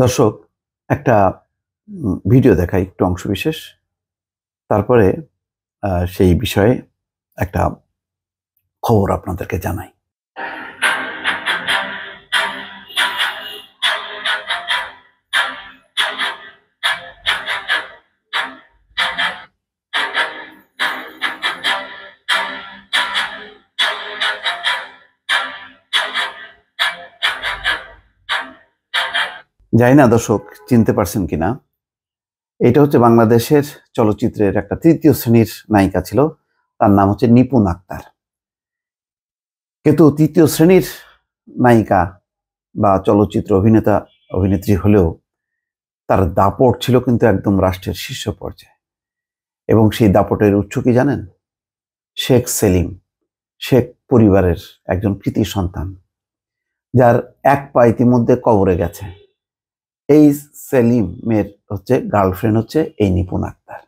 দর্শক, একটা ভিডিও দেখাই একটু অংশবিশেষ। তারপরে সেই বিষয়ে একটা খবর আপনাদেরকে জানাই। জানি না দর্শক চিনতে পারছেন কিনা। এটা হচ্ছে বাংলাদেশের চলচ্চিত্রের একটা তৃতীয় শ্রেণীর নায়িকা ছিল। তার নাম হচ্ছে নিপুণ আক্তার। কিন্তু তৃতীয় শ্রেণীর নায়িকা বা চলচ্চিত্র অভিনেতা অভিনেত্রী হলেও তার দাপট ছিল কিন্তু একদম রাষ্ট্রের শীর্ষ পর্যায়ে। এবং সেই দাপটের উৎস কি জানেন? শেখ সেলিম, শেখ পরিবারের একজন কৃতি সন্তান, যার এক পা ইতিমধ্যে কবরে গেছে। এই সেলিমের হচ্ছে গার্লফ্রেন্ড হচ্ছে এই নিপুণ আক্তার।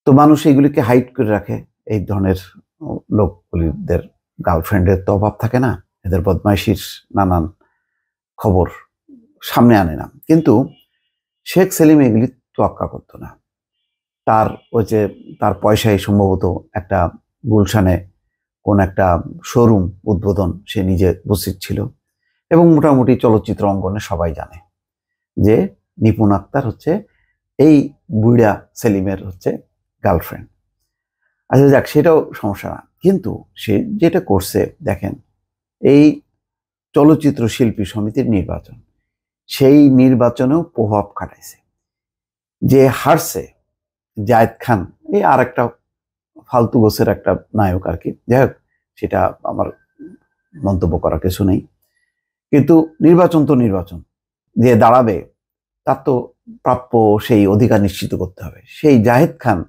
তো মানুষ এইগুলিকে হাইড করে রাখে। এই ধরনের লোকগুলিদের গার্লফ্রেন্ডের তো অভাব থাকে না, এদের বদমাইশির নানান খবর সামনে আনে না। কিন্তু শেখ সেলিম এগুলি তোয়াক্কা করতো না। তার ওই যে তার পয়সায় সম্ভবত একটা গুলশানে কোন একটা শোরুম উদ্বোধন সে নিজে উপস্থিত ছিল। এবং মোটামুটি চলচ্চিত্র অঙ্গনে সবাই জানে যে নিপুণ আক্তার হচ্ছে এই বুড়া সেলিমের হচ্ছে গার্লফ্রেন্ড। আচ্ছা যাক, সেটাও সমস্যা না। কিন্তু সে যেটা করছে দেখেন, এই চলচ্চিত্র শিল্পী সমিতির নির্বাচন, সেই নির্বাচনেও প্রভাব খাটাইছে। যে হারছে জায়েদ খান, এই আর একটা ফালতু গোছের একটা নায়ক আর কি। যাই হোক, সেটা আমার মন্তব্য করার কিছু নেই। কিন্তু নির্বাচন তো নির্বাচন, যে দাঁড়াবে তার তো প্রাপ্য সেই অধিকার নিশ্চিত করতে হবে। সেই জাহেদ খান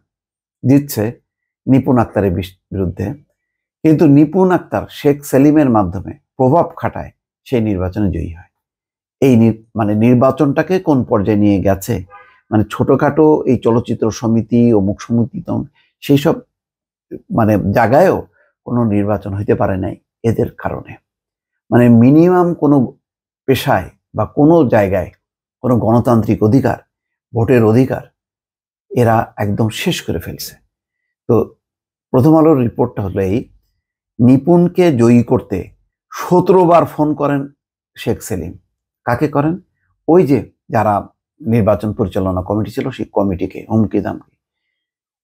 দিচ্ছে নিপুণ আক্তারের বিরুদ্ধে, কিন্তু নিপুণ আক্তার শেখ সেলিমের মাধ্যমে প্রভাব খাটায় সেই নির্বাচনে জয়ী হয়। এই মানে নির্বাচনটাকে কোন পর্যায়ে নিয়ে গেছে, মানে ছোটখাটো এই চলচ্চিত্র সমিতি ও মুখ সমিতি সেই সব মানে জায়গায়ও কোনো নির্বাচন হইতে পারে নাই এদের কারণে। মানে মিনিমাম কোনো পেশায় বা কোনো জায়গায় কোনো গণতান্ত্রিক অধিকার, ভোটের অধিকার এরা একদম শেষ করে ফেলছে। তো প্রথম আলোর রিপোর্টটা হলো এই, নিপুণকে জয়ী করতে 17 বার ফোন করেন শেখ সেলিম। কাকে করেন? ওই যে যারা নির্বাচন পরিচালনা কমিটি ছিল সেই কমিটিকে হুমকি দামকি।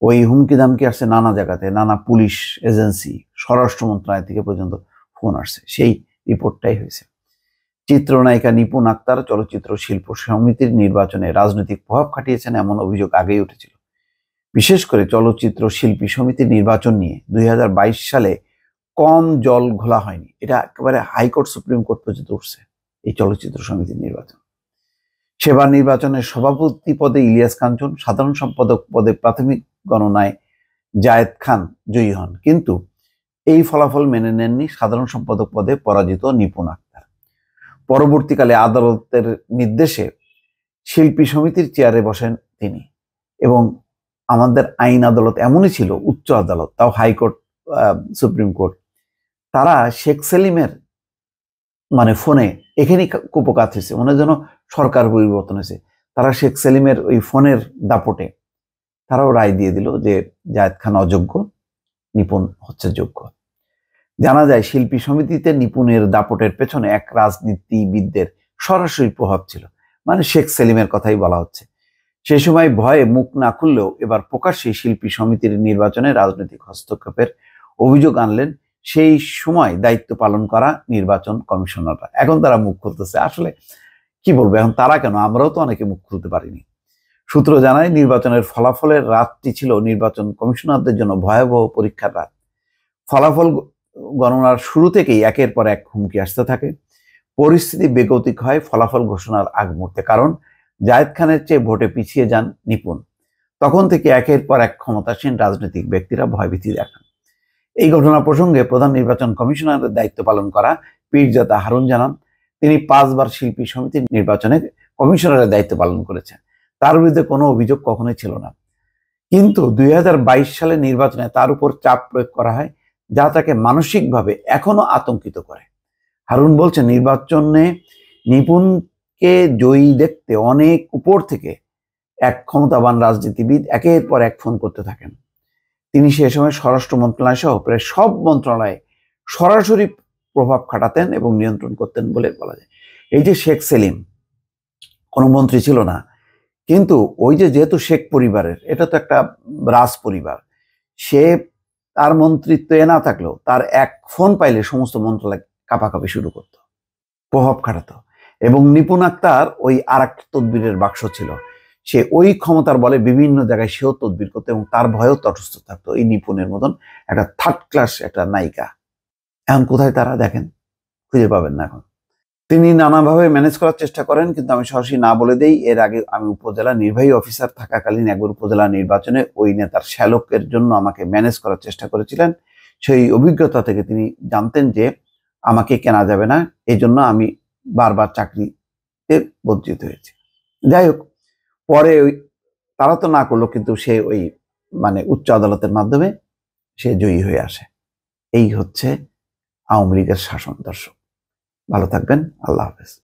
ওই হুমকি দামকি আসছে নানা জায়গাতে, নানা পুলিশ এজেন্সি, স্বরাষ্ট্র মন্ত্রণালয় থেকে পর্যন্ত ফোন আসছে। সেই রিপোর্টটাই হয়েছে। চিত্রনায়িকা নিপুণ আক্তার চলচ্চিত্র শিল্প সমিতির নির্বাচনে রাজনৈতিক প্রভাব খাটিয়েছেন এমন অভিযোগ আগেই উঠেছিল। বিশেষ করে চলচ্চিত্র শিল্পী সমিতির নির্বাচন নিয়ে 2022 সালে কম জল ঘোলা হয়নি। এটা একেবারে হাইকোর্ট সুপ্রিম কোর্ট পর্যন্ত উঠছে এই চলচ্চিত্র সমিতির নির্বাচন। সেবার নির্বাচনের সভাপতি পদে ইলিয়াস কাঞ্চন, সাধারণ সম্পাদক পদে প্রাথমিক গণনায় জায়েদ খান জয়ী হন। কিন্তু এই ফলাফল মেনে নেননি সাধারণ সম্পাদক পদে পরাজিত নিপুণ আক্তার। পরবর্তীকালে আদালতের নির্দেশে শিল্পী সমিতির চেয়ারে বসেন তিনি। এবং আমাদের আইন আদালত এমনই ছিল, উচ্চ আদালত, তাও হাইকোর্ট, সুপ্রিম কোর্ট, তারা শেখ সেলিমের মানে ফোনে এখানেই কুপকাত হয়েছে, মনে যেন সরকার পরিবর্তন হয়েছে। তারা শেখ সেলিমের ওই ফোনের দাপটে তারাও রায় দিয়ে দিল যে জায়েদ খান অযোগ্য, নিপুণ হচ্ছে যোগ্য। জানা যায় শিল্পী সমিতিতে নিপুণের দাপটের পেছনে এক রাজনীতিবিদদের সরাসরি প্রভাব ছিল। মানে শেখ সেলিমের কথাই বলা হচ্ছে। সে সময় ভয়ে মুখ না খুললেও এবার প্রকাশ্যে শিল্পী সমিতির নির্বাচনে রাজনৈতিক হস্তক্ষেপের অভিযোগ আনলেন সেই সময় দায়িত্ব পালন করা নির্বাচন কমিশনাররা। এখন তারা মুখ খুলতেছে। আসলে কি বলবো, এখন তারা কেন, আমরাও তো অনেকে মুখ খুলতে পারিনি। সূত্র জানায় নির্বাচনের ফলাফলের রাতটি ছিল নির্বাচন কমিশনারদের জন্য ভয়াবহ পরীক্ষার রাত। ফলাফল গণনার শুরু থেকেই একের পর এক হুমকি আসতে থাকে। পরিস্থিতি বেগতিক হয় ফলাফল ঘোষণার আগ মুহূর্তে, কারণ জায়েদ খানের চেয়ে ভোটে পিছিয়ে যান নিপুণ। তখন থেকে একের পর এক ক্ষমতাসীন রাজনৈতিক ব্যক্তিরা ভয়ভীতি দেখান। এই ঘটনা প্রসঙ্গে প্রধান নির্বাচন কমিশনারের দায়িত্ব পালন করা পীরজাদা হারুন জানান, তিনি 5 বার শিল্পী সমিতির নির্বাচনে কমিশনারের দায়িত্ব পালন করেছেন। তার বিরুদ্ধে কোনো অভিযোগ কখনোই ছিল না। কিন্তু 2022 সালের নির্বাচনে তার উপর চাপ প্রয়োগ করা হয়, যা তাকে মানসিকভাবে এখনো আতঙ্কিত করে। হারুন বলছেন, নির্বাচনে নিপুণ তাকে জয়ী দেখতে অনেক উপর থেকে এক ক্ষমতাবান রাজনীতিবিদ একের পর এক ফোন করতে থাকেন। তিনি সে সময় স্বরাষ্ট্র মন্ত্রণালয় সহ প্রায় সব মন্ত্রণালয়ে সরাসরি প্রভাব খাটাতেন এবং নিয়ন্ত্রণ করতেন বলে বলা যায়। এই যে শেখ সেলিম কোনো মন্ত্রী ছিল না, কিন্তু ওই যে যেহেতু শেখ পরিবারের, এটা তো একটা রাজ পরিবার, সে তার মন্ত্রিত্বে না থাকলেও তার এক ফোন পাইলে সমস্ত মন্ত্রণালয় কাঁপাকাঁপি শুরু করতো, প্রভাব খাটাতো। এবং নিপুণ আক্তার ওই আর এক তদবিরের বাক্স ছিল, সে ওই ক্ষমতার বলে বিভিন্ন জায়গায় সেও তদবির করতো এবং তার ভয়েও তটস্থ থাকতো। এই নিপুণের মতন একটা থার্ড ক্লাস একটা নায়িকা এখন কোথায় তারা দেখেন, খুঁজে পাবেন না এখন। তিনি নানাভাবে ম্যানেজ করার চেষ্টা করেন, কিন্তু আমি সরাসরি না বলে দেই, এর আগে আমি উপজেলা নির্বাহী অফিসার থাকাকালীন একবার উপজেলা নির্বাচনে ওই নেতার শ্যালকের জন্য আমাকে ম্যানেজ করার চেষ্টা করেছিলেন। সেই অভিজ্ঞতা থেকে তিনি জানতেন যে আমাকে কেনা যাবে না, এই জন্য আমি বারবার চাকরিতে বঞ্চিত হয়েছি। যাই হোক, পরে ওই তারা তো না করলো, কিন্তু সে ওই উচ্চ আদালতের মাধ্যমে সে জয়ী হয়ে আসে। এই হচ্ছে আওয়ামী লীগের শাসন। দর্শক ভালো থাকবেন, আল্লাহ হাফেজ।